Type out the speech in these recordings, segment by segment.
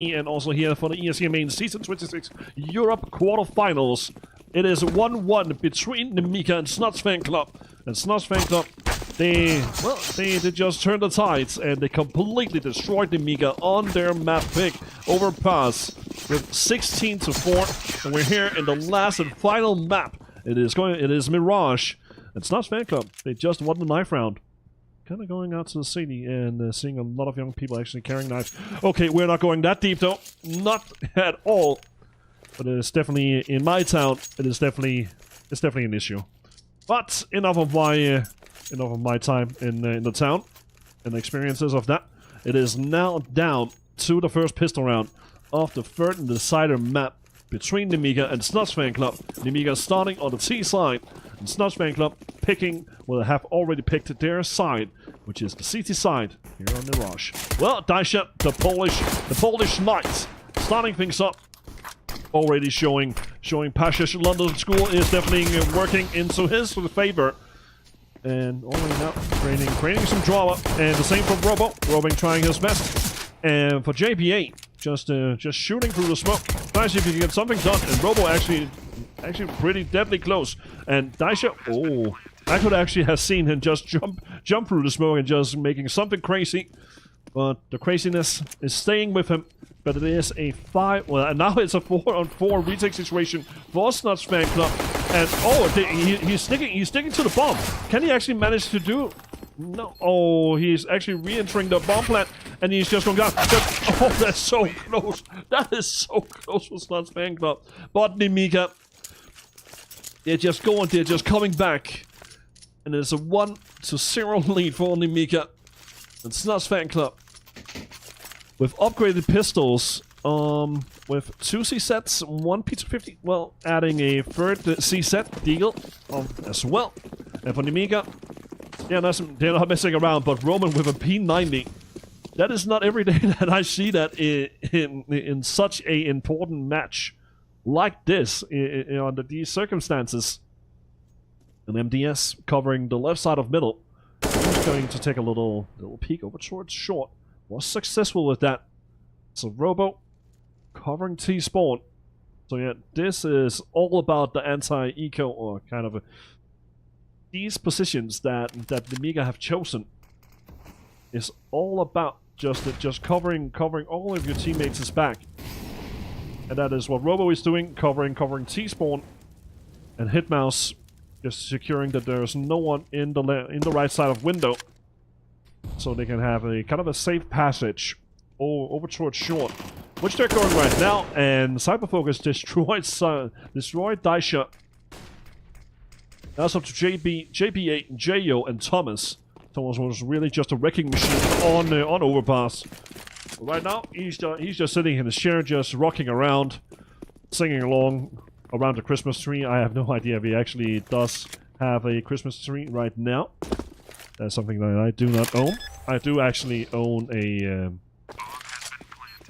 And also here for the ESEA main Season 26 Europe quarterfinals. It is 1-1 between Nemiga and Snodz fan club. And Snodz fan club, they just turned the tides and they completely destroyed Nemiga on their map pick overpass with 16-4. And we're here in the last and final map. It is Mirage. And Snodz fan club, they just won the knife round. Kind of going out to the city and seeing a lot of young people actually carrying knives. Okay, we're not going that deep though. Not at all. But it is definitely, in my town, it's definitely an issue. But enough of my time in the town and the experiences of that. It is now down to the first pistol round of the third and decider map between Nemiga and Snodz fan club. Nemiga starting on the T side, and Snodz fan club have already picked their side, which is the CT side here on Mirage. Well, Daisha, the Polish Knights, starting things up. Already showing Pasha's London School is definitely working into his favor. And already now creating some drama. And the same for Robo. Robo trying his best. And for JBA, just shooting through the smoke. Trying to see if he can get something done. And Robo actually pretty deadly close. And Daisha, I could actually have seen him just jump through the smoke and just making something crazy. But the craziness is staying with him. But it is a 5... Well, now it's a 4-on-4 retake situation for Snodz fan club. And, he's sticking to the bomb. Can he actually manage to do... No. Oh, he's actually re-entering the bomb plant. And he's just going down. Oh, that's so close. That is so close for Snodz fan club. But Nemiga, they're just coming back. And it's a 1-0 lead for Nemiga. And Snodz fan club, with upgraded pistols, with 2 C-sets, 1 P250, well, adding a third C-set deal as well. And for Nemiga, they're not messing around, but Roman with a P90. That is not every day that I see that in such a important match like this, under these circumstances. An MDS covering the left side of middle. He's going to take a little peek over towards short. Was successful with that. So Robo covering T-spawn. So yeah, this is all about the anti-eco, or kind of these positions that Nemiga have chosen. Is all about just covering all of your teammates' back. And that is what Robo is doing, covering T-spawn, and Hitmouse just securing that there's no one in the right side of window. So they can have a kind of a safe passage over towards short, which they're going right now. And Cyberfocus destroyed Daisha. That's up to JB8, Jo, and Thomas. Thomas was really just a wrecking machine on overpass. But right now, he's just sitting in his chair, just rocking around, singing along around the Christmas tree. I have no idea if he actually does have a Christmas tree right now. That's something that I do not own. I do actually own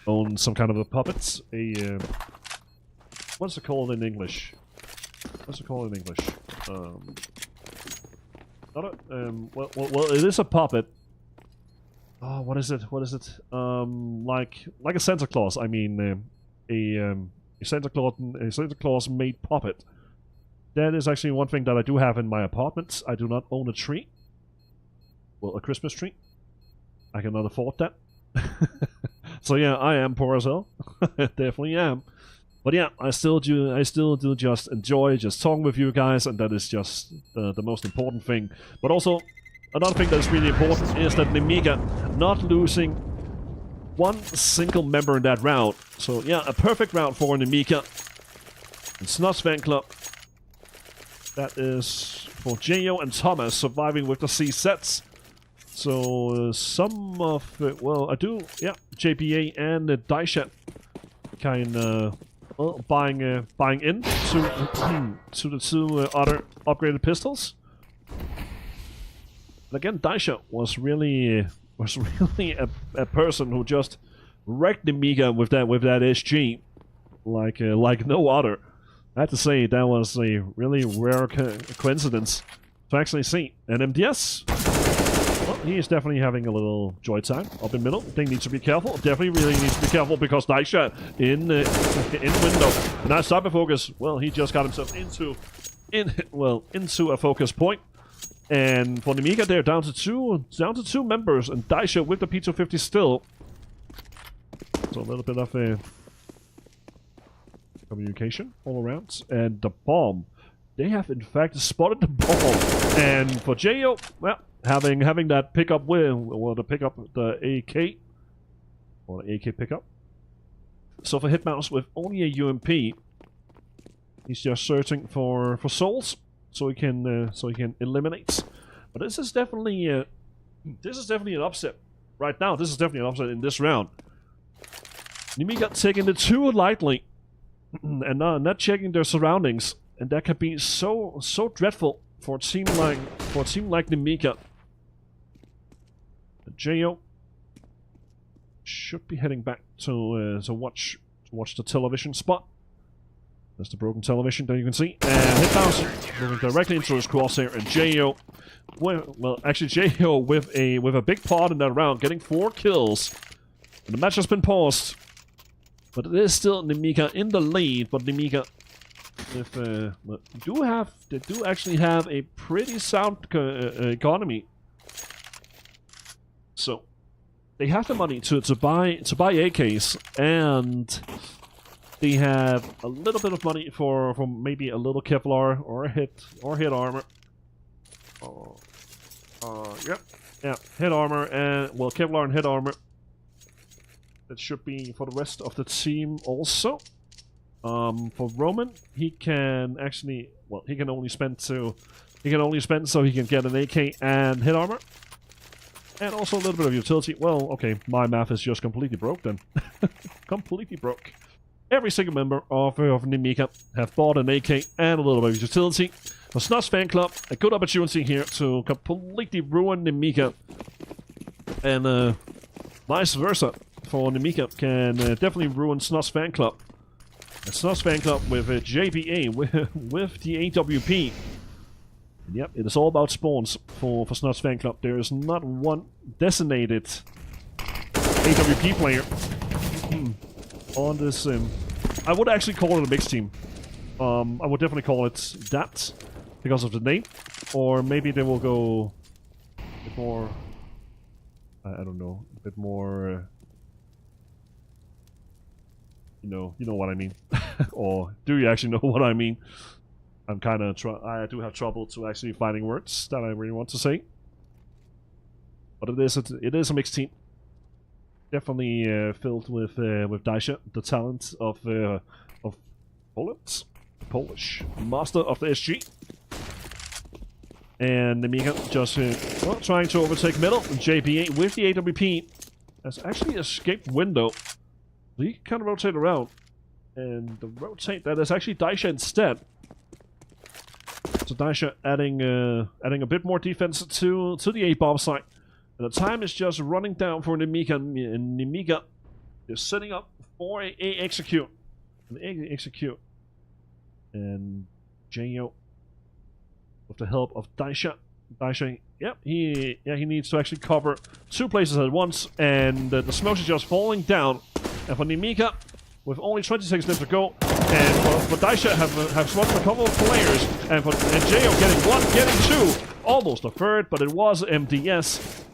own some kind of a puppets. What's it called in English? Well, it is a puppet. Oh, what is it? Like a Santa Claus. I mean, a Santa Claus made puppet. That is actually one thing that I do have in my apartment. I do not own a tree. Well, a Christmas tree. I cannot afford that. So yeah, I am poor as hell. Definitely am. But yeah, I still do just enjoy just talking with you guys, and that is just the most important thing. But also, another thing that is really important is that Nemiga not losing one single member in that round. So yeah, a perfect round for Nemiga. And Snodz fan club. That is for Jo and Thomas surviving with the C-sets. So some of it, well, I do, yeah, JBA and Daisha kind of buying in to the 2 other upgraded pistols. And again, Daisha was really a person who just wrecked Nemiga with that SG like no other. I have to say that was a really rare coincidence to actually see. And MDS. Well, he is definitely having a little joy time up in middle. They need to be careful. Definitely really need to be careful because Daisha in window. Nice cyber focus. Well, he just got himself into a focus point. And for Nemiga, they're down to two members, and Daisha with the P250 still. So a little bit of a communication all around, and the bomb. They have in fact spotted the bomb, and for Jo, well, having that pickup the pickup the AK or the AK pickup. So for Hitmouse with only a UMP, he's just searching for souls so he can eliminate. But this is definitely an upset right now. This is definitely an upset in this round. Nemiga taking it too lightly and not checking their surroundings. And that can be so dreadful for a team like Nemiga. Jo should be heading back to watch the television spot. There's the broken television that you can see. And Hitmouse moving directly into his crosshair, and Jo, well, actually Jo with a big part in that round, getting 4 kills. And the match has been paused, but it is still Nemiga in the lead. But Nemiga, they do actually have a pretty sound economy. So they have the money to buy AKs, and they have a little bit of money for maybe a little Kevlar or hit armor. Yeah, hit armor and well, Kevlar and hit armor. That should be for the rest of the team also. For Roman, he can actually, well, he can only spend so he can get an AK and hit armor. And also a little bit of utility. Well, okay, my math is just completely broke then. Completely broke. Every single member of Nemiga have bought an AK and a little bit of utility. For Snodz fan club, a good opportunity here to completely ruin Nemiga. And vice versa. For Nemiga can definitely ruin Snodz fan club. And Snodz fan club with JBA, with the AWP. And yep, it is all about spawns for Snodz fan club. There is not one designated AWP player on this. I would actually call it a mixed team. I would definitely call it that because of the name, or maybe they will go a bit more. I don't know, a bit more. You know what I mean, or do you actually know what I mean? I'm kind of I do have trouble to actually finding words that I really want to say. But it is a mixed team. Definitely filled with Daisha, the talent of Poland, Polish master of the SG, and Nemiga just well, trying to overtake middle. JBA with the AWP has actually escaped window. He can kind of rotate around, and the rotate that is actually Daisha instead. So Daisha adding a bit more defense to the A-bomb site. And the time is just running down for Nemiga, and Nemiga is setting up for a execute. And Jo, with the help of Daisha, yep, he needs to actually cover 2 places at once, and the smoke is just falling down. And for Nemiga, with only 20 seconds left to go, and for Daisha have smoked a couple of players, and Jo getting 1, getting 2, almost a third, but it was MDS.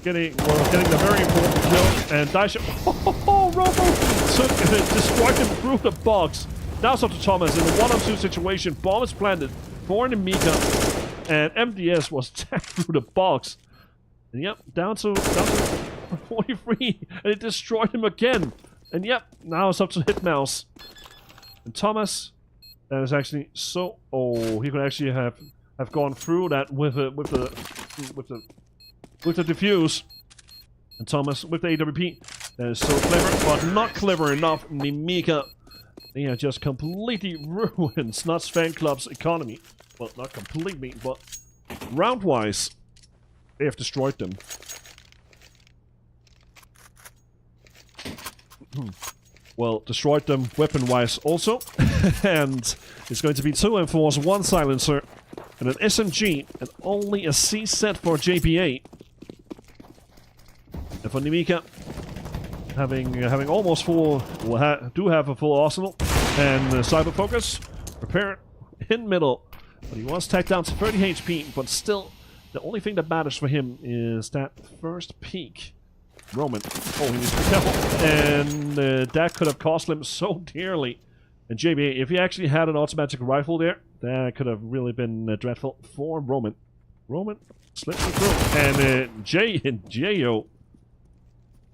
Getting the very important kill, and Daisha, Robo destroyed him through the box. Now it's up to Thomas in a 1-on-2 situation. Bomb is planted for Nemiga, and MDS was tagged through the box. And yep, down to 43, and it destroyed him again. And yep, now it's up to Hitmouse. And Thomas, that is actually so. Oh, he could actually have gone through that with the defuse. And Thomas with the AWP. That is so clever, but not clever enough. Nemiga, they have just completely ruined Snodz fan club's economy. Well, not completely, but round-wise, they have destroyed them. Well, destroyed them weapon-wise also. And it's going to be 2 M4s, 1 silencer, and an SMG, and only a C set for JBA. for Nemiga. Having almost full, do have a full arsenal, and cyber focus prepared in middle, but he was tagged down to 30 HP. But still, the only thing that matters for him is that first peek. Roman, oh, he needs to be careful, and that could have cost him so dearly. And JBA, if he actually had an automatic rifle there, that could have really been dreadful for Roman. Roman slipped through, and J.O.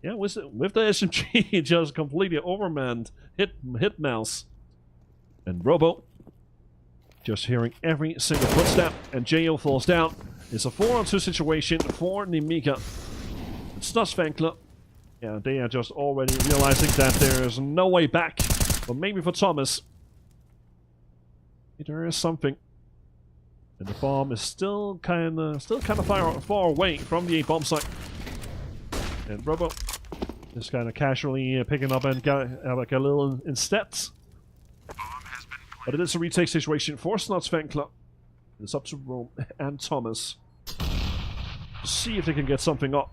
Yeah, with the SMG, just completely overmanned. Hit mouse. And Robo, just hearing every single footstep, and J.O. falls down. It's a 4-on-2 situation for Nemiga. And Snodz fan club, yeah, they are just already realizing that there is no way back. But maybe for Thomas, there is something. And the bomb is still kind of far away from the A bomb site. And Robo just kind of casually picking up and got like a little instead. But it is a retake situation for Snodz fan club. It's up to Rome and Thomas to see if they can get something up.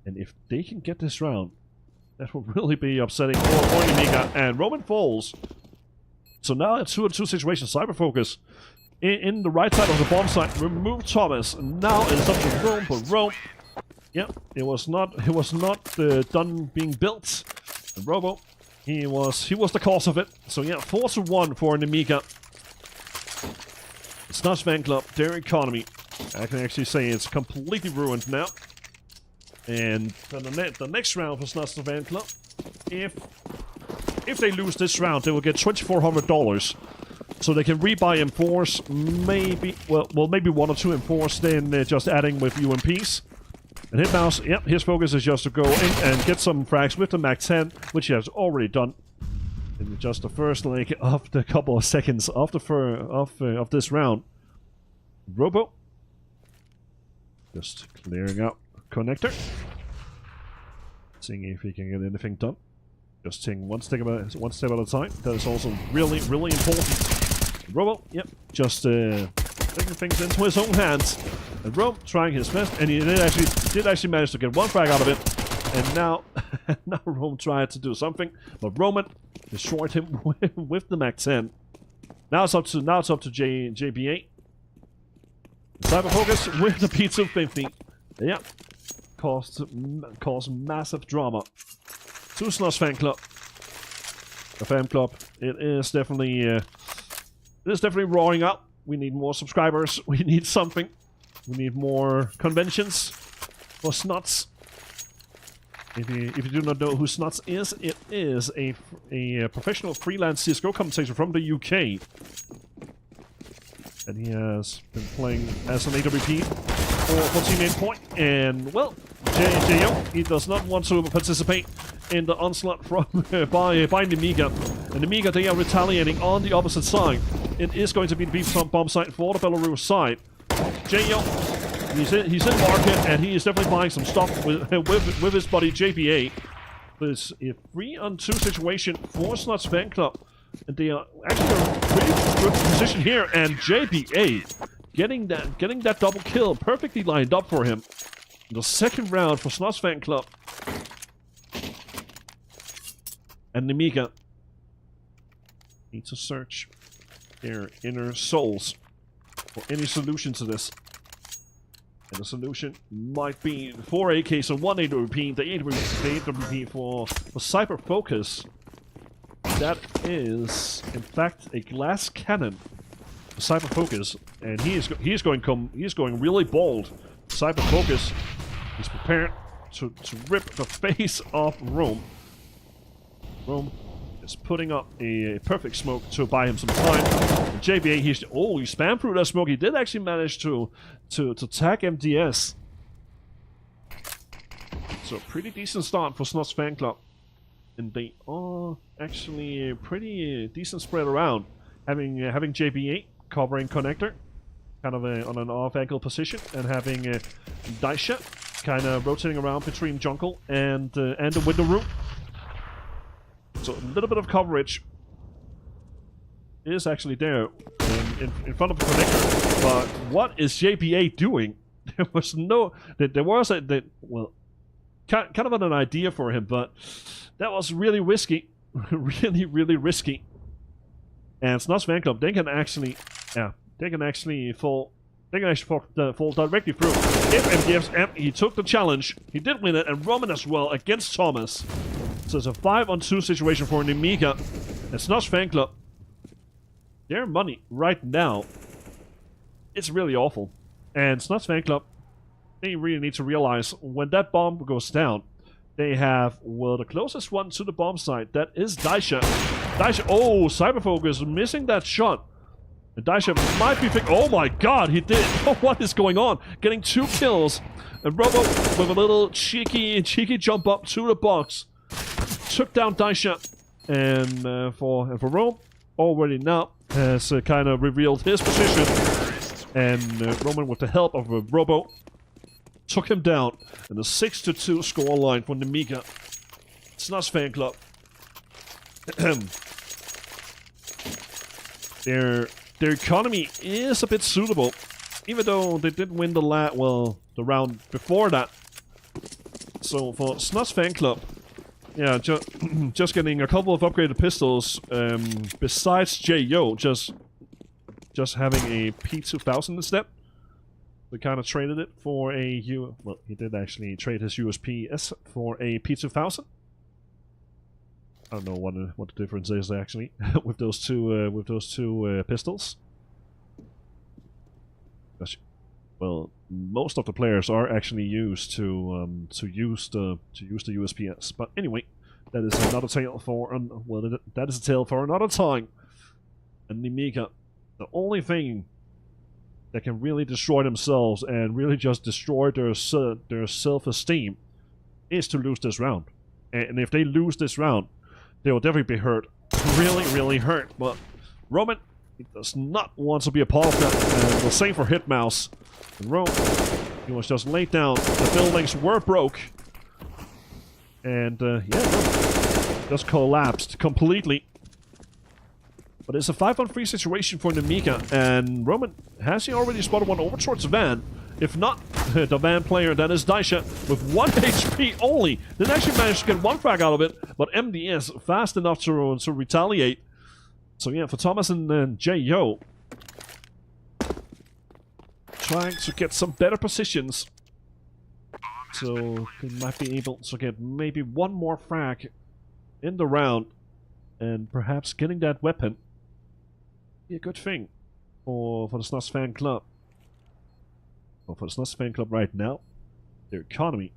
And if they can get this round, that will really be upsetting for Nemiga. And Roman falls. So now it's 2-on-2 situation. Cyber focus in the right side of the bomb site. Remove Thomas. And now it's up to Rome, but Rome, yeah, it was not done being built. And Robo, he was the cause of it. So yeah, 4-1 for Nemiga. Snodz fan club, their economy, I can actually say it's completely ruined now. And for the next round for Snodz fan club, if they lose this round, they will get $2,400. So they can rebuy M4s, maybe maybe 1 or 2 M4s, then just adding with UMPs. And Hitmouse, yep, his focus is just to go in and get some frags with the MAC-10, which he has already done in just the first leg of the couple of seconds of this round. Robo just clearing out connector, seeing if he can get anything done. Just taking one step at a time. That is also really, really important. Robo, yep, just taking things into his own hands. And Rome trying his best, and he did actually manage to get 1 frag out of it. And now, now Rome tried to do something, but Roman destroyed him with the MAC-10. Now it's up to JBA. Cyber focus with the P250. Yeah, caused massive drama to Snodz fan club. The fan club, it is definitely roaring up. We need more subscribers. We need something. We need more conventions for Snodz. If you do not know who Snodz is, it is a professional freelance CSGO commentator from the UK. And he has been playing as an AWP for Teammate Point. And, well, J.O., he does not want to participate in the onslaught from by Nemiga. And Nemiga, they are retaliating on the opposite side. It is going to be the B-bomb site for the Belarus side. J.O., he's in market, and he is definitely buying some stuff with his buddy JBA. There's a 3-on-2 situation for Snodz fan club. And they are actually in a pretty good position here, and JBA getting that double kill perfectly lined up for him. The second round for Snodz fan club. And Nemiga need to search their inner souls for any solution to this. And the solution might be 4 AKs and 1 AWP. The AWP for cyber focus. That is, in fact, a glass cannon. Cyber focus, and he is going really bold. Cyber focus is prepared to rip the face off Rome. Rome is putting up a perfect smoke to buy him some time. And JBA, he spammed through that smoke. He did actually manage to tag MDS. So pretty decent start for Snodz fan club. And they are actually a pretty decent spread around. Having JBA covering connector, kind of on an off-angle position, and having Daisha kind of rotating around between jungle and the window room. So a little bit of coverage is actually there in front of the connector. But what is JBA doing? There was kind of an idea for him, but that was really risky. Really risky. And Snodz fan club, they can actually fall directly through. If MDF's he took the challenge, he did win it, and Roman as well against Thomas. So it's a 5-on-2 situation for Nemiga. And Snodz fan club, their money right now, it's really awful. And Snodz fan club, they really need to realize when that bomb goes down, they have, well, the closest one to the bomb site. That is Daisha. Oh, Cyberfocus missing that shot. And Daisha might be oh my god, he did. What is going on? Getting 2 kills. And Robo with a little cheeky jump up to the box. Took down Daisha. And for Rome, already now has kind of revealed his position. And Roman, with the help of Robo, took him down in a 6-2 scoreline for Nemiga. Snodz fan club. Their economy is a bit suitable, even though they did win the round before that. So for Snodz fan club, yeah, just getting a couple of upgraded pistols. Besides JO, just having a P2000 instead. We kind of traded it for well, he did actually trade his USP for a P2000. I don't know what the difference is actually with those two pistols. Well, most of the players are actually used to use the USPS. But anyway, that is another tale for that is a tale for another time. And Nemiga, the only thing that can really destroy themselves and really just destroy their self-esteem is to lose this round. And if they lose this round, they will definitely be hurt. Really hurt. But Roman, he does not want to be a part of that. And the same for Hitmouse. And Roman, he was just laid down. The buildings were broke. And yeah, just collapsed completely. But it's a 5-on-3 situation for Nemiga, and Roman, has he already spotted one over towards Van? If not, the Van player, that is Daisha, with 1 HP only. Didn't actually manage to get 1 frag out of it, but MDS fast enough to retaliate. So yeah, for Thomas and J.O. trying to get some better positions. So they might be able to get maybe 1 more frag in the round, and perhaps getting that weapon. Be a good thing for the Snodz fan club. Well, for the Snodz fan club right now, their economy,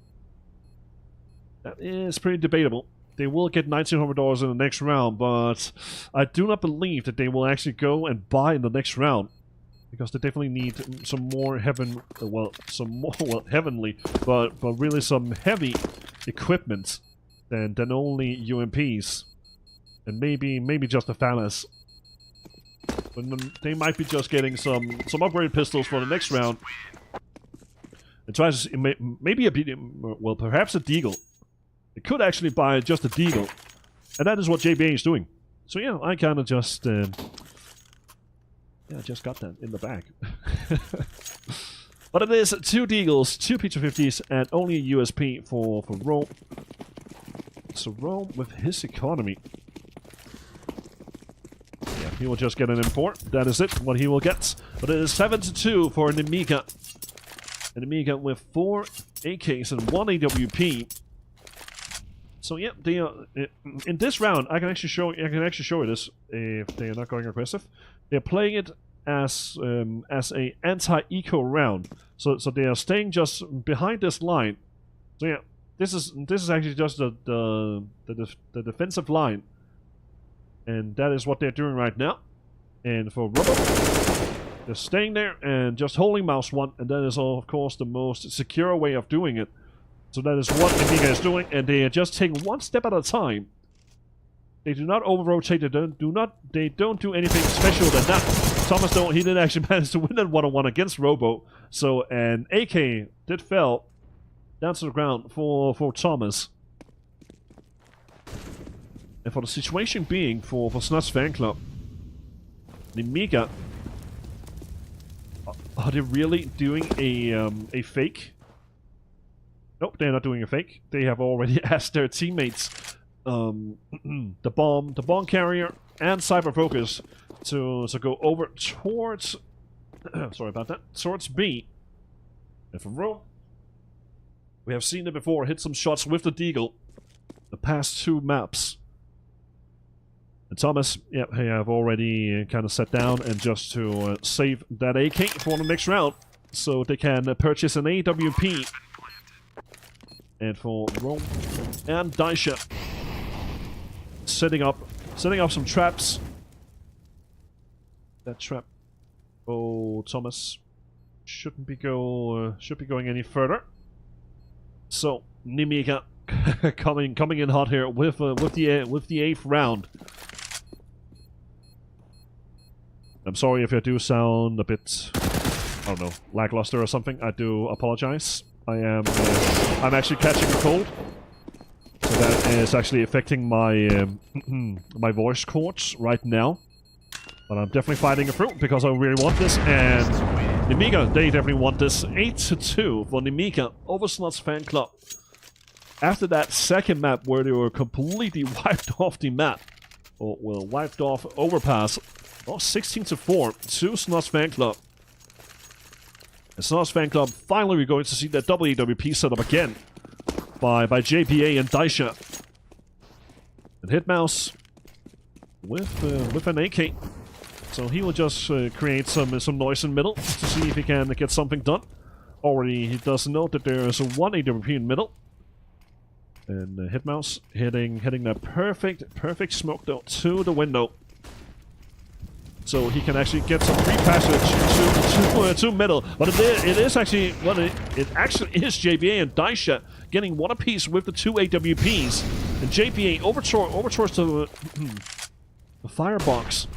that is pretty debatable. They will get $1,900 in the next round, but I do not believe that they will actually go and buy in the next round, because they definitely need some more heavenly, but really some heavy equipment than only UMPs, and maybe just a Phallus. But they might be just getting some upgraded pistols for the next round. And try to maybe perhaps a Deagle. They could actually buy just a Deagle, and that is what JBA is doing. So yeah, I kind of just just got that in the bag. But it is 2 Deagles, 2 P250s, and only a USP for Rome. So Rome with his economy. Yeah, he will just get an import. That is it, what he will get. But it is 7-2 for Nemiga. And Nemiga with 4 AKs and 1 AWP. So yeah, they in this round, I can actually show you this if they are not going aggressive. They're playing it as a anti-eco round. So they are staying just behind this line. So yeah, this is actually just the defensive line. And that is what they're doing right now. And for Robo, they're staying there and just holding mouse 1, and that is, of course, the most secure way of doing it. So that is what Nemiga is doing, and they are just taking 1 step at a time. They do not over-rotate, they don't do anything special than that. Thomas, though, he didn't actually manage to win that 1-on-1 against Robo. So an AK did fell down to the ground for Thomas. And for the situation being for Snodz fan club, Nemiga, are they really doing a fake? Nope, they're not doing a fake. They have already asked their teammates, the bomb carrier and Cyber Focus to go over towards sorry about that, towards B. And from Rome, we have seen it before, hit some shots with the Deagle the past 2 maps. And Thomas, yeah, they have already kind of sat down and just to save that AK for the next round, so they can purchase an AWP. And for Rome and Daisha, setting up some traps. That trap, oh, Thomas should be going any further. So Nemiga coming in hot here with the 8th round. I'm sorry if I do sound a bit, I don't know, lackluster or something. I do apologize. I'm actually catching a cold, so that is actually affecting my my voice cords right now. But I'm definitely fighting it through because I really want this, and Nemiga, they definitely want this. 8-2 for Nemiga over Snodz Fan Club. After that second map where they were completely wiped off the map, or well, wiped off overpass, 16-4 to Snodz Fan Club. And Snodz Fan Club, finally we're going to see that WWP set up again by JPA and Daisha. And Hitmouse with an AK. So he will just create some noise in middle to see if he can get something done. Already he does know that there is one AWP in middle. And Hitmouse hitting that perfect smoke though to the window. So he can actually get some free passage to middle. But it is actually, well, it actually is JPA and Daisha getting one apiece with the 2 AWPs. And JPA overtours to the firebox.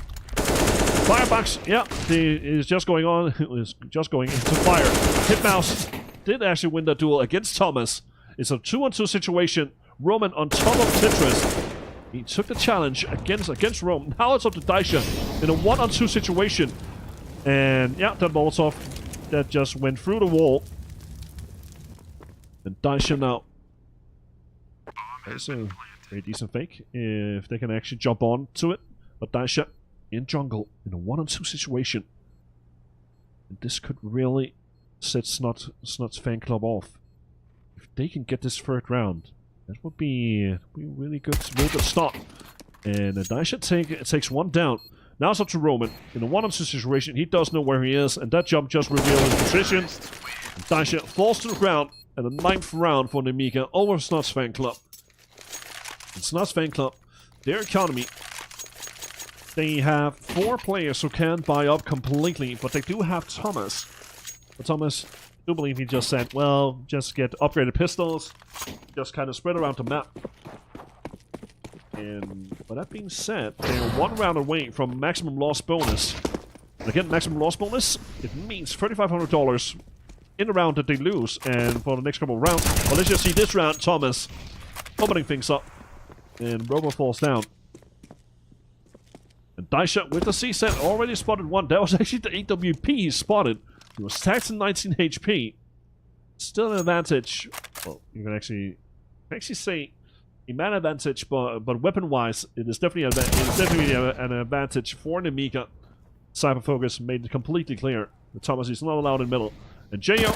Firebox, yeah, is just going on. Is just going into fire. Hitmouse did actually win that duel against Thomas. It's a 2-on-2 situation. Roman on top of Tetris. He took the challenge against Rome. Now it's up to Daisha in a 1-on-2 situation. And yeah, that Molotov that just went through the wall. And Daisha now. That's a very decent fake if they can actually jump on to it. But Daisha in jungle in a 1-on-2 situation. And this could really set Snodz Fan Club off. If they can get this 3rd round, that would be really good start. And Daisha takes one down. Now it's up to Roman. In a 1-on-2 situation, he does know where he is, and that jump just reveals his position. And Daisha falls to the ground, and the 9th round for Nemiga over Snodz Fan Club. And Snodz Fan Club, their economy, they have 4 players who can buy up completely, but they do have Thomas. But Thomas, I do believe he just said, well, just get upgraded pistols, just kind of spread around the map. And with that being said, they're 1 round away from maximum loss bonus. And again, maximum loss bonus, it means $3,500 in the round that they lose. And for the next couple of rounds, well, let's just see this round, Thomas opening things up. And Robo falls down. And Daisha with the C-set already spotted one. That was actually the AWP he spotted. He was taxed in 19 HP. Still an advantage. Well, you can actually say a man advantage, but weapon-wise, it is definitely an advantage for Nemiga. Cyber Focus made it completely clear that Thomas is not allowed in middle. And J.O.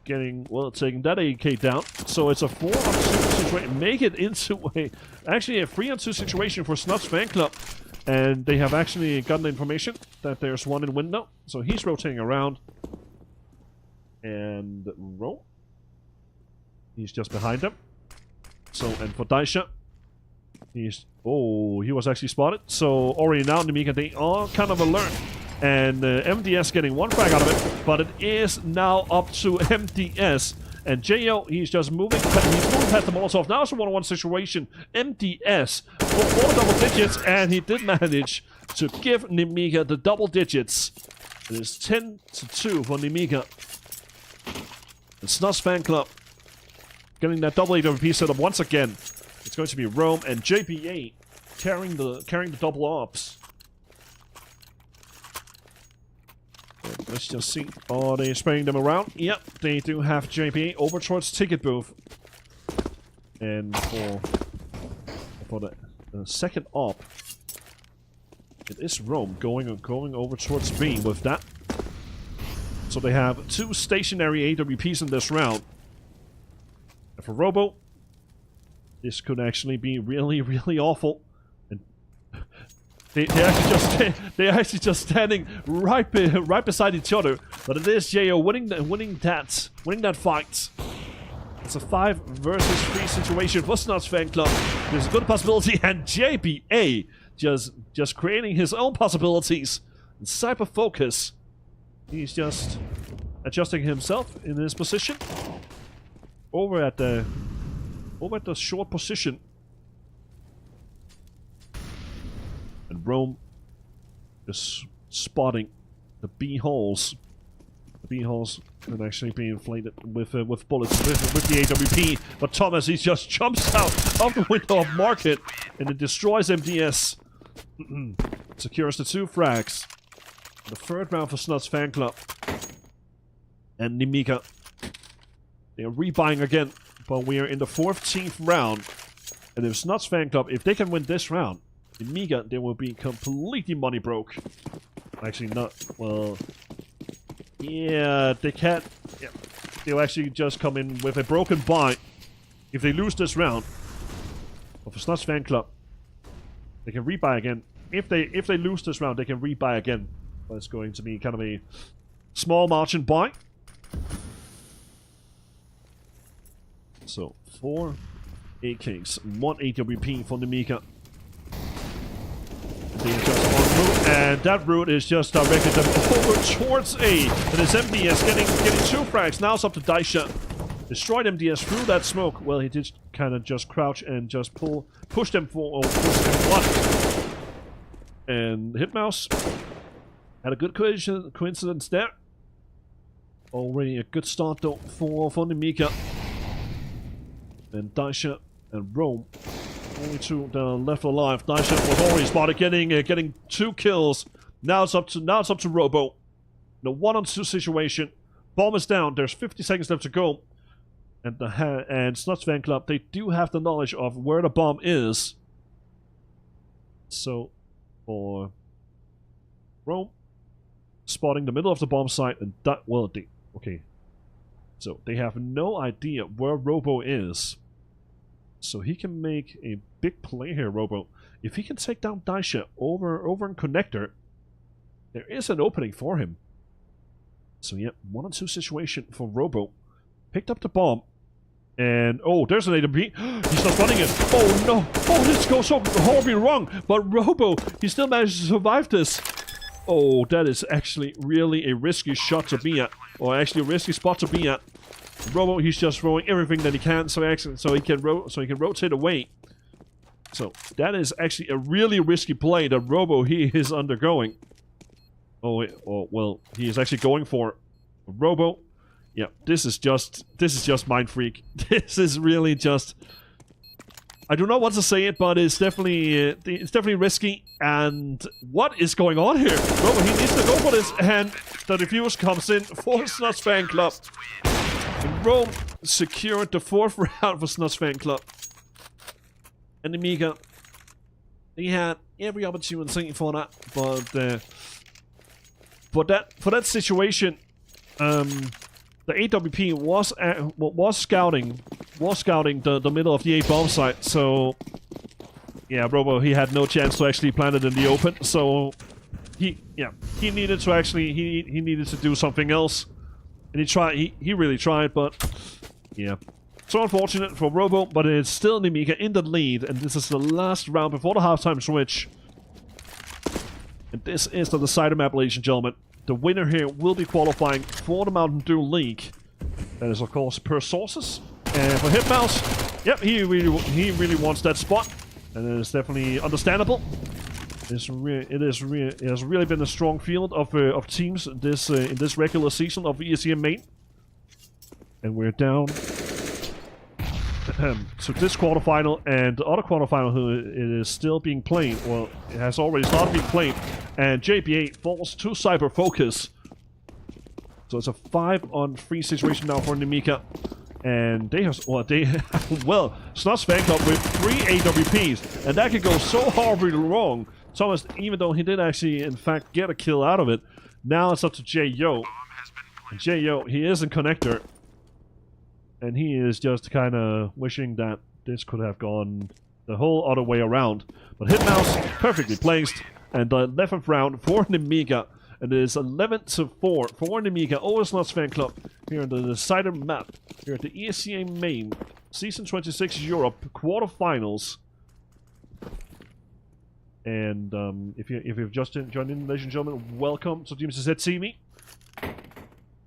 taking that AK down. So it's a 4-on-2 situation. Make it into a 3-on-2 situation for Snodz Fan Club. And they have actually gotten the information that there's one in window. So he's rotating around. And Ro, he's just behind them. So, and for Daisha, he was actually spotted. So already now Nemiga, they are kind of alert. And MDS getting 1 frag out of it. But it is now up to MDS. And J.O., he's just moving. He's moving past the Molotov. Now it's a 1-on-1 situation. MDS for 4 double digits. And he did manage to give Nemiga the double digits. It is 10-2 for Nemiga. And Snodz Fan Club getting that double AWP setup once again. It's going to be Rome and JPA carrying the double ops. And let's just see. Are they spraying them around? Yep, they do have JBA over towards ticket booth. And for the second op, it is Rome going over towards B with that. So they have 2 stationary AWPs in this round. And for Robo, this could actually be really, really awful. And they're actually just standing right beside each other. But it is JO winning that fight. It's a 5 versus 3 situation for Snodz fan club. There's a good possibility, and JBA just creating his own possibilities. And Cyber Focus, he's just adjusting himself in his position over at the short position. And Rome is spotting the B holes. The B holes can actually be inflated with bullets with the AWP. But Thomas, he just jumps out of the window of Market and it destroys MDS. Secures the 2 frags. The 3rd round for Snodz fan club. And Nemiga. They are rebuying again, but we are in the 14th round. And if Snodz fan club, if they can win this round, Nemiga, they will be completely money broke. Actually, not. Well, yeah, they can't. Yeah, they'll actually just come in with a broken buy if they lose this round. But for Snodz fan club, they can rebuy again. If they lose this round, they can rebuy again. But it's going to be kind of a small margin buy. So 4 AKs, 1 AWP for Nemiga. And that route is just directed them over towards A. And it's MDS getting 2 frags. Now it's up to Daisha. Destroyed MDS through that smoke. Well, he did kind of just crouch and just push them for one. And Hitmouse had a good coincidence there. Already a good start though for Nemiga. And Daisha and Rome. Only 2 left alive. Daisha was already spotted, getting 2 kills. Now it's up to Robo. In a 1-on-2 situation. Bomb is down. There's 50 seconds left to go. And Snodz fan club, they do have the knowledge of where the bomb is. So for Rome, spotting the middle of the bomb site, and okay. So they have no idea where Robo is. So he can make a big play here, Robo. If he can take down Daisha over in Connector, there is an opening for him. So yeah, 1-on-2 situation for Robo. Picked up the bomb. And, oh, there's an AWP. He's not running it. Oh, no. Oh, this goes so horribly wrong. But Robo, he still managed to survive this. Oh, that is actually really a risky shot to be at. Or actually a risky spot to be at. Robo, he's just throwing everything that he can so he can rotate away. So that is actually a really risky play that Robo he is undergoing. Well, he is actually going for Robo. Yeah, this is just mind freak. This is really just. I don't know what to say it, but it's definitely risky. And what is going on here? Robo, he needs to go for this, and the defuse comes in for Snodz fan club. Rome secured the 4th round for Snodz fan club. And Nemiga, he had every opportunity for that, but for that situation, the AWP was scouting the middle of the A bomb site. So yeah, Robo, he had no chance to actually plant it in the open. So he needed to do something else. And he really tried, but yeah. So unfortunate for Robo, but it's still Nemiga in the lead, and this is the last round before the halftime switch. And this is the decider map, ladies and gentlemen. The winner here will be qualifying for the Mountain Dew League. That is, of course, per sources. And for Hitmouse, yep, he really wants that spot, and it is definitely understandable. It has really been a strong field of teams in this regular season of ESEA main, and we're down to this quarterfinal, and the other quarterfinal it is still being played. Well, it has already started being played, and JBA falls to Cyber Focus. So it's a 5-on-3 situation now for Nemiga. And they have, well, Snodz fan club with 3 AWPs. And that could go so horribly wrong. Thomas, even though he did actually, in fact, get a kill out of it, now it's up to J-Yo. And J-Yo, he is a connector. And he is just kind of wishing that this could have gone the whole other way around. But Hitmouse, perfectly placed. And the 11th round for Nemiga. And it is 11-4 for Nemiga over Snodz fan club here on the decider map. Here at the ESEA main, Season 26 Europe quarterfinals. And if you've just joined in, ladies and gentlemen, welcome to UKCSGO TV.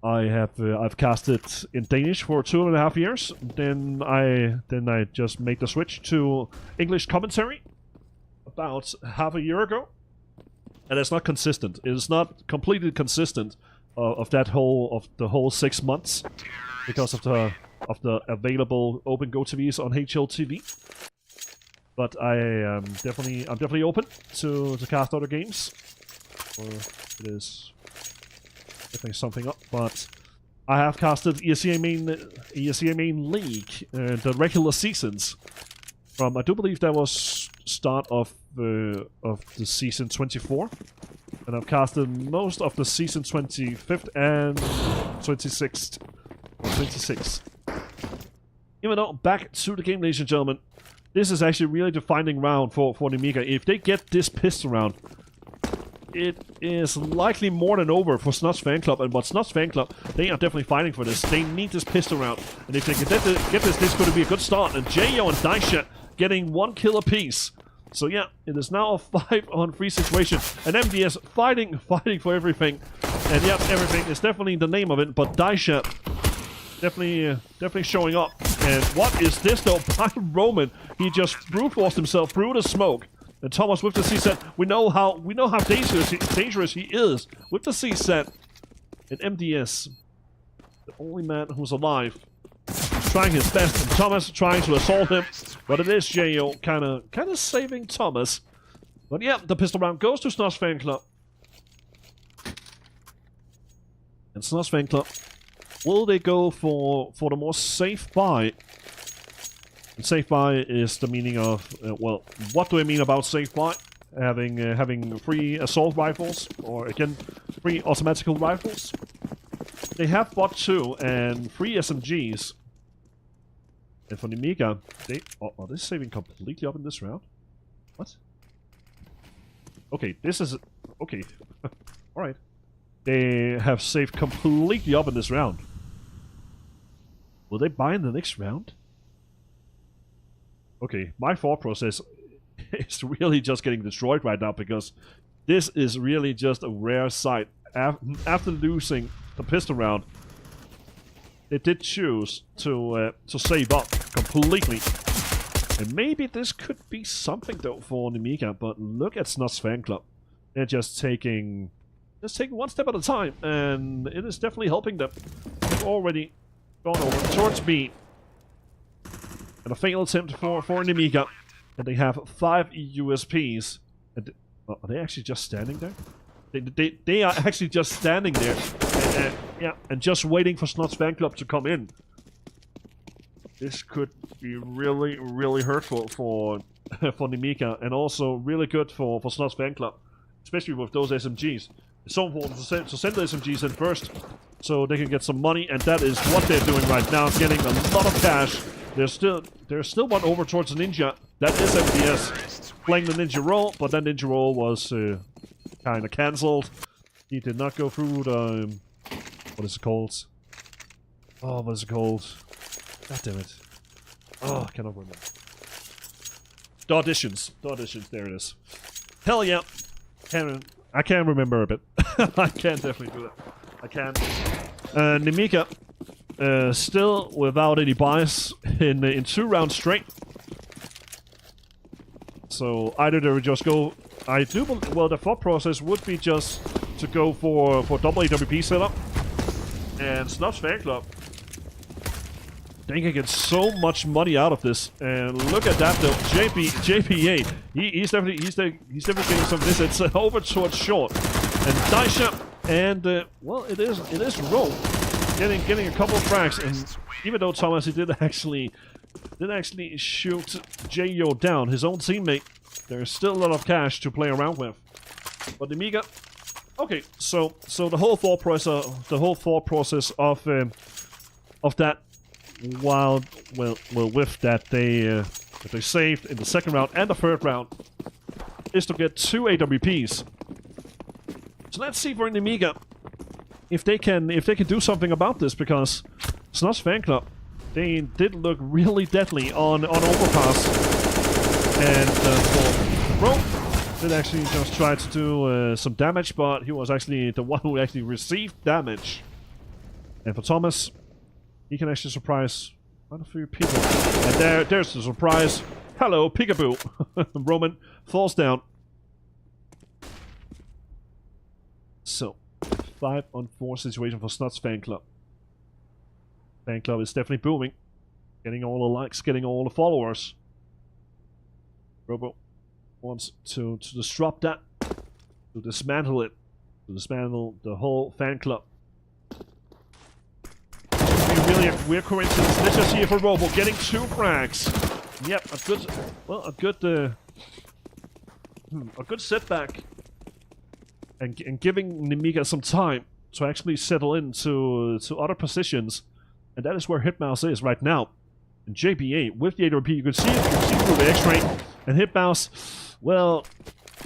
I've casted in Danish for 2.5 years. Then I just made the switch to English commentary about half a year ago, and it's not consistent. It is not completely consistent of the whole 6 months because of the available open GoTVs on HLTV. But I'm definitely open to cast other games. Or it is definitely something up. But I have casted ESEA main league the regular seasons from, I do believe that was start of the season 24, and I've casted most of the season 25th and 26th. Even though, back to the game, ladies and gentlemen. This is actually really defining round for Nemiga. If they get this pistol round, it is likely more than over for Snodz fan club. And what Snodz fan club, they are definitely fighting for this. They need this pistol round. And if they can get this is going to be a good start. And J-Yo and Daisha getting 1 kill apiece. So yeah, it is now a 5-on-3 situation. And MDS fighting for everything. And yeah, everything is definitely the name of it. But Daisha definitely showing up. And what is this though? By Roman, he just brute forced himself through the smoke. And Thomas with the C-set, we know how dangerous he is with the C-set. And MDS, the only man who's alive, is trying his best. And Thomas trying to assault him, but it is J-Yo kind of saving Thomas. But yeah, the pistol round goes to Snodz fan club. And Snodz fan club, will they go for the more safe buy? And safe buy is the meaning of, well, what do I mean about safe buy? Having 3 assault rifles, or again, 3 automatical rifles. They have bought 2 and 3 SMGs. And for Nemiga, are they saving completely up in this round? What? Okay, this is... Okay. Alright. They have saved completely up in this round. Will they buy in the next round? Okay, my thought process is really just getting destroyed right now, because this is really just a rare sight. After losing the pistol round, they did choose to save up completely. And maybe this could be something though for Nemiga, but look at Snodz fan club. They're just taking one step at a time, and it is definitely helping them. They've already gone over towards B. And a failed attempt for Nemiga. And they have 5 USPs. And are they actually just standing there? They are actually just standing there. Yeah, and just waiting for Snodz fan club to come in. This could be really, really hurtful for Nemiga, and also really good for Snodz fan club, especially with those SMGs. It's so important to send the SMGs in first, so they can get some money, and that is what they're doing right now, getting a lot of cash. There's still one over towards the Ninja. That is MDS playing the Ninja role, but that Ninja role was kind of cancelled. He did not go through the... what is it called? Oh, what is it called? God damn it. Oh, I cannot remember. The auditions. The auditions, there it is. Hell yeah. I can't remember a bit. I can definitely do that. I can. Nemiga, still without any bias in 2 rounds straight. So either they would just go... I do believe... Well, the thought process would be just to go for double AWP setup. And Snodz fan club, they can get so much money out of this. And look at that though, JPA, he's definitely getting some visits over towards short. And Daisha And well, it is Rome getting a couple of frags, and even though Thomas he did actually shoot J.O. down, his own teammate, there's still a lot of cash to play around with. But Nemiga, okay, so the whole thought process of that, while with that they saved in the second round and the third round, is to get 2 AWPs. So let's see for Nemiga if they can do something about this, because Snodz fan club, they did look really deadly on overpass, and for Rome did actually just try to do some damage, but he was actually the one who actually received damage. And for Thomas, he can actually surprise quite a few people. And there's the surprise. Hello, peekaboo. Roman falls down. So, 5-on-4 situation for Snodz fan club. Fan club is definitely booming. Getting all the likes, getting all the followers. Robo wants to disrupt that. To dismantle it. To dismantle the whole fan club. Really a weird coincidence. Let's just see it for Robo getting 2 frags. Yep, a good setback, and giving Nemiga some time to actually settle into other positions, and that is where Hitmouse is right now. And JBA with the AWP, you can see through the X-ray, and Hitmouse, well,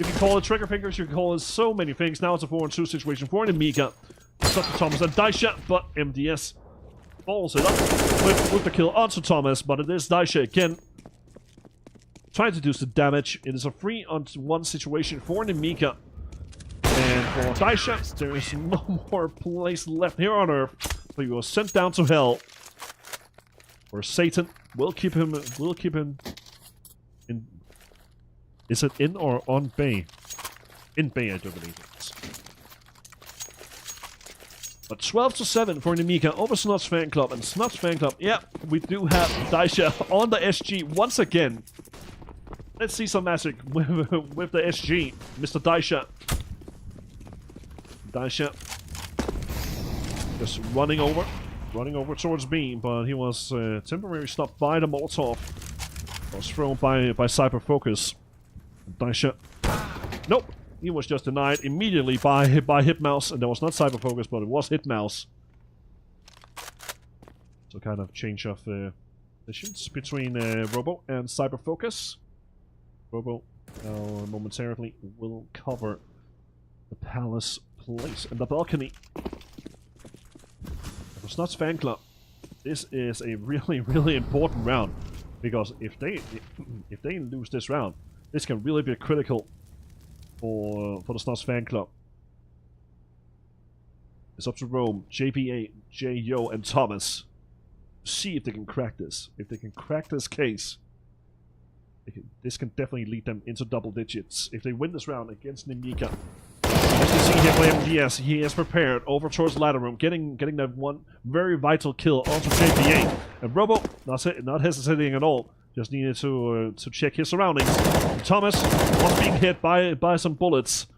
if you call it trigger fingers, you can call it so many things. Now it's a 4-on-2 situation for Nemiga. It's up to Thomas and Daisha, but MDS follows it up with the kill onto Thomas, but it is Daisha again trying to do some damage. It is a 3-on-1 situation for Nemiga. And for Daisha, there is no more place left here on Earth. So he was sent down to hell. Or Satan will keep him in. Is it in or on bay? In bay, I do believe it is. But 12-7 for Nemiga over Snodz fan club. And Snodz fan club, yeah, we do have Daisha on the SG once again. Let's see some magic with the SG, Mr. Daisha. Daisha just running over towards B, but he was temporarily stopped by the Molotov. Was thrown by Cyber Focus. Daisha, nope, he was just denied immediately by Hitmouse, and there was not Cyber Focus, but it was Hitmouse. So kind of change of positions between Robo and Cyber Focus. Robo momentarily will cover the palace place and the balcony. For Snodz fan club, this is a really important round, because if they lose this round, this can really be critical for the Snodz fan club. It's up to Rome, JBA, J.O. and Thomas to see if they can crack this. If they can crack this case, this can definitely lead them into double digits. If they win this round against Nemiga, as you see here for MDS, he is prepared over towards ladder room, getting that one very vital kill onto JPA. And Robo, not hesitating at all, just needed to check his surroundings. And Thomas was being hit by some bullets,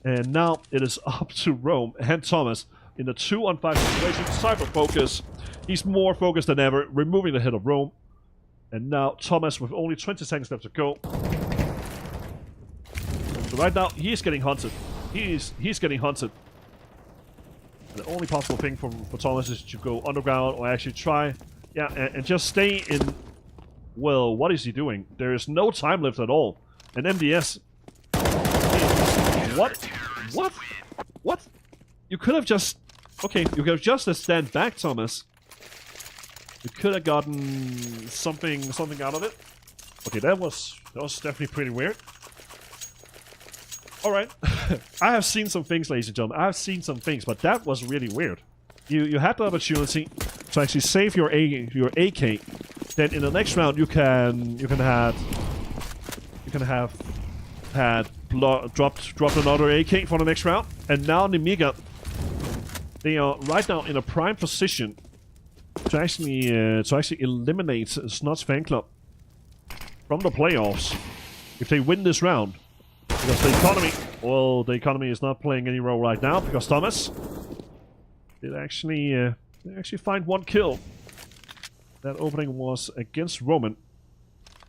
and now it is up to Rome and Thomas in the 2-on-5 situation. Cyber Focus, he's more focused than ever, removing the hit of Rome. And now Thomas with only 20 seconds left to go. So right now he's getting hunted. He's getting hunted. And the only possible thing for Thomas is to go underground, or actually try, yeah, and just stay in. Well, what is he doing? There is no time left at all. And MDS. What? You could have just. Okay, you could have just stand back, Thomas. You could have gotten something out of it. Okay, that was definitely pretty weird. Alright. I have seen some things, ladies and gentlemen. I have seen some things, but that was really weird. You had the opportunity to actually save your AK. Then in the next round you can have dropped another AK for the next round. And now Nemiga, they are right now in a prime position to actually eliminate Snodz fan club from the playoffs. If they win this round, Because the economy, well, the economy is not playing any role right now because Thomas did actually find one kill. That opening was against Roman.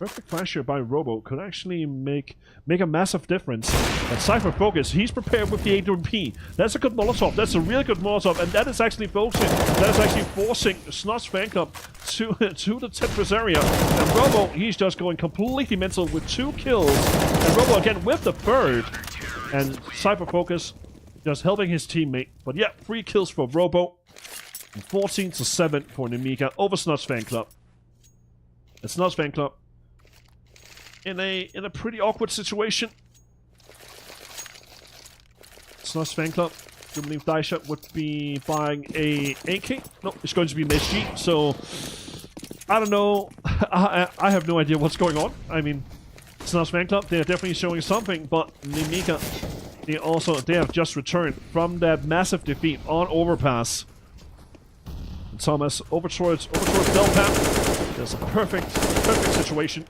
Perfect flasher by Robo could actually make a massive difference. And Cypher Focus, he's prepared with the AWP. That's a good Molotov. That's a really good Molotov, and that is actually forcing Snodz fan club to the Tetris area. And Robo, he's just going completely mental with 2 kills. And Robo again with the third. And Cypher Focus just helping his teammate. But yeah, 3 kills for Robo. And 14-7 for Nemiga over Snodz fan club. And Snodz fan club in a pretty awkward situation. Snodz fan club, do you believe Daisha would be buying a AK? No, it's going to be an SG, so I don't know. I have no idea what's going on. I mean, Snodz fan club, they're definitely showing something, but Nemiga, they have just returned from that massive defeat on Overpass. And Thomas over towards Delpan. There's a perfect situation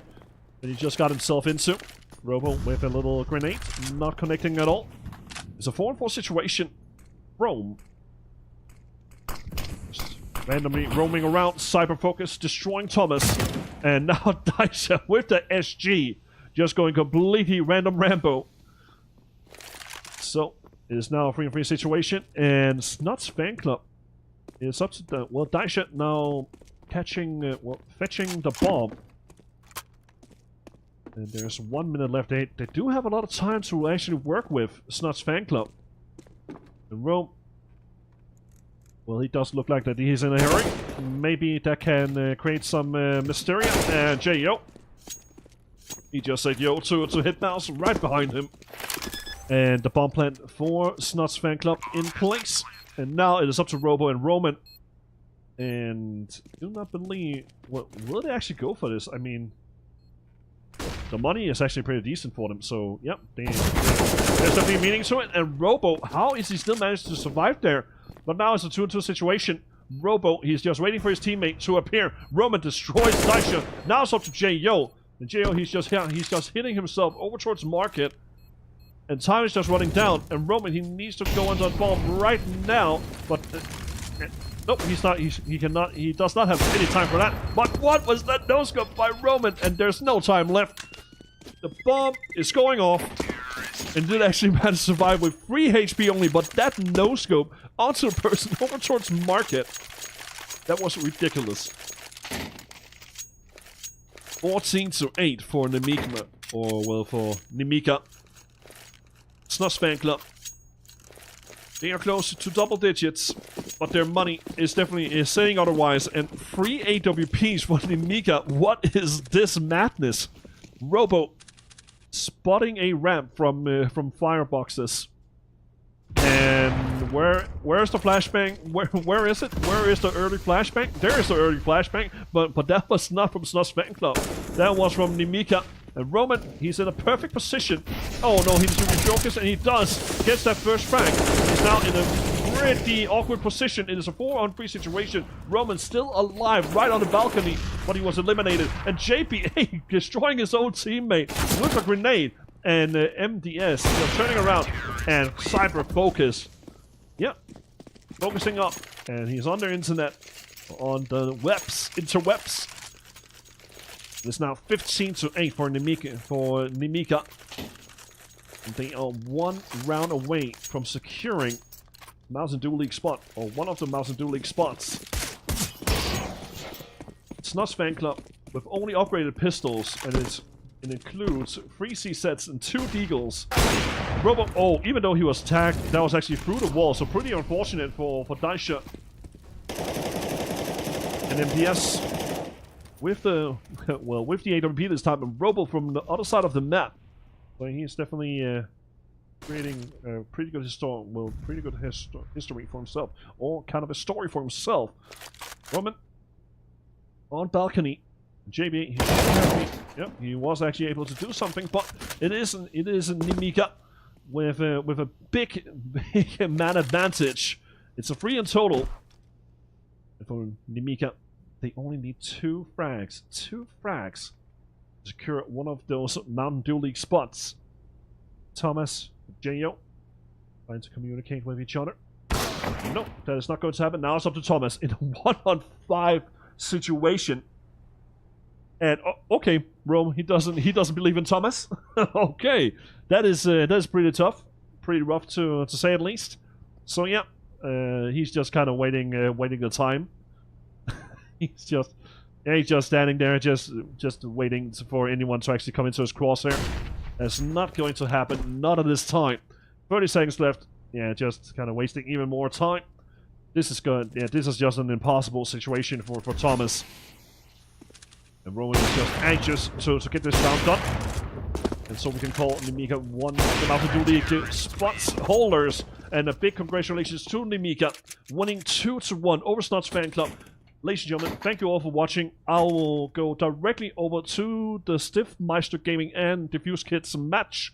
that he just got himself into. Robo with a little grenade, not connecting at all. It's a 4-on-4 situation. Rome. Just randomly roaming around, Cyber Focus, destroying Thomas. And now Daisha with the SG, just going completely random Rambo. So, it is now a 3-on-3 situation, and Snodz fan club is up to the... Well, Daisha now catching... fetching the bomb. And there's 1 minute left. They do have a lot of time to actually work with Snodz fan club. And Rome, well, he does look like that he's in a hurry. Maybe that can create some mystery. And J.O. He just said yo to Hitmouse right behind him. And the bomb plant for Snodz fan club in place. And now it is up to Robo and Roman. And I do not believe... Well, will they actually go for this? I mean... The money is actually pretty decent for them, so yep, there's definitely a meaning to it. And Robo, how is he still managed to survive there? But now it's a 2-on-2 situation. Robo, he's just waiting for his teammate to appear. Roman destroys Daisha. Now it's up to J.O. And J.O, he's just hitting himself over towards Market. And time is just running down. And Roman, he needs to go on that bomb right now. But nope, he's not. He cannot. He does not have any time for that. But what was that no-scope by Roman? And there's no time left. The bomb is going off. And did actually manage to survive with 3 HP only. But that no-scope onto a person over towards Market. That was ridiculous. 14-8 for Nemiga. Or, well, for Nemiga. Snodz fan club. They are close to double digits, but their money is definitely saying otherwise. And 3 AWPs for Nemiga. What is this madness? Robo spotting a ramp from fireboxes. And where's the flashbang? Where is it? Where is the early flashbang? There is the early flashbang, but that was not from Snodz fan club. That was from Nemiga. And Roman, he's in a perfect position. Oh no, he's doing focus, and he gets that first frag. He's now in a pretty awkward position. It is a 4-on-3 situation. Roman still alive right on the balcony, but he was eliminated. And JPA destroying his own teammate with a grenade. And MDS turning around. And Cyber Focus. Yep. Focusing up. And he's on their internet. On the interwebs. It's now 15-8 for Nemiga. They are 1 round away from securing Mountain Dew League spot, or one of the Mountain Dew League spots. Snodz fan club with only upgraded pistols, and it includes 3 C-sets and 2 deagles. Robo, oh, even though he was tagged, that was actually through the wall, so pretty unfortunate for Daisha. And MDS with the AWP this time, and Robo from the other side of the map. So he's definitely creating a pretty good history for himself, or kind of a story for himself. Roman on balcony. JB, yep, he was actually able to do something, but it is Nemiga with a big man advantage. It's a 3 in total. And for Nemiga, they only need 2 frags. 2 frags to secure one of those Mountain Dew League spots. Thomas, Jo, trying to communicate with each other. No, that is not going to happen. Now it's up to Thomas in a 1-on-5 situation. And okay, Rome, he doesn't believe in Thomas. Okay, that is pretty tough, pretty rough to say at least. So yeah, he's just kind of waiting the time. he's just standing there, just waiting for anyone to actually come into his crosshair. That's not going to happen, not at this time. 30 seconds left. Yeah, just kind of wasting even more time. This is good. Yeah, this is just an impossible situation for Thomas. And Rowan is just anxious to get this round done. And so we can call Nemiga 1 about to do the spots holders. And a big congratulations to Nemiga, winning 2-1 over Snodz Fan Club. Ladies and gentlemen, thank you all for watching. I will go directly over to the Stiff Meister Gaming and Diffuse Kids match.